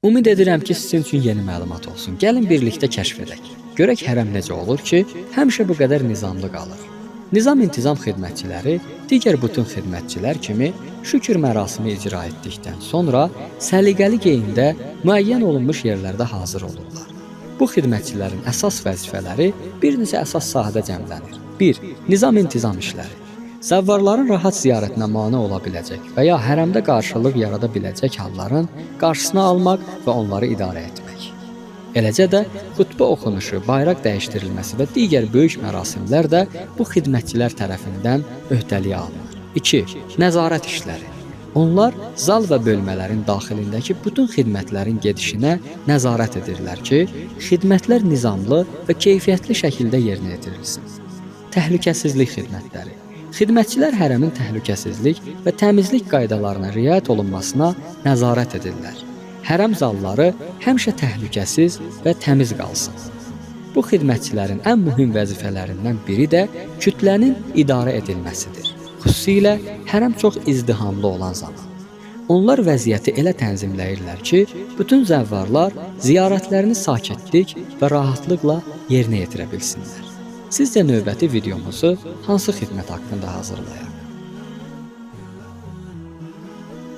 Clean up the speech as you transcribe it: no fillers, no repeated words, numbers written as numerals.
Ümid edirəm ki, sizin üçün yeni məlumat olsun. Gəlin birlikdə kəşf edək. Görək hərəm necə olur ki, həmişə bu qədər nizamlı qalır. Nizam-intizam xidmətçiləri digər bütün xidmətçilər kimi şükür mərasimi icra etdikdən sonra səliqəli geyimdə müəyyən olunmuş yerlərdə hazır olurlar. Bu xidmətçilərin əsas vəzifələri bir neçə əsas sahədə cəmlənir. 1. Nizam-intizam işləri. Zəvvarların rahat ziyarətinə mane ola biləcək və ya hərəmdə qarşılıq yarada biləcək halların qarşısını almaq və onları idarə etmək. Eləcə də xutbə oxunuşu, bayraq dəyişdirilməsi və digər böyük mərasimlər də bu xidmətçilər tərəfindən öhdəliyə alınır. 2. Nəzarət işləri. Onlar zal və bölmələrin daxilindəki bütün xidmətlərin gedişinə nəzarət edirlər ki, xidmətlər nizamlı və keyfiyyətli şəkildə yerinə yetirilsin. Təhlükəsizlik xidmətləri. Xidmətçilər hərəmin təhlükəsizlik və təmizlik qaydalarına riayət olunmasına nəzarət edirlər. Hərəm zalları həmişə təhlükəsiz və təmiz qalsın. Bu xidmətçilərin ən mühüm vəzifələrindən biri də kütlənin idarə edilməsidir. Xüsusilə hərəm çox izdihamlı olan zaman. Onlar vəziyyəti elə tənzimləyirlər ki, bütün zəvvarlar ziyarətlərini sakitlik və rahatlıqla yerinə yetirə bilsinlər. Sizcə növbəti videomuzu hansı xidmət haqqında hazırlayaq?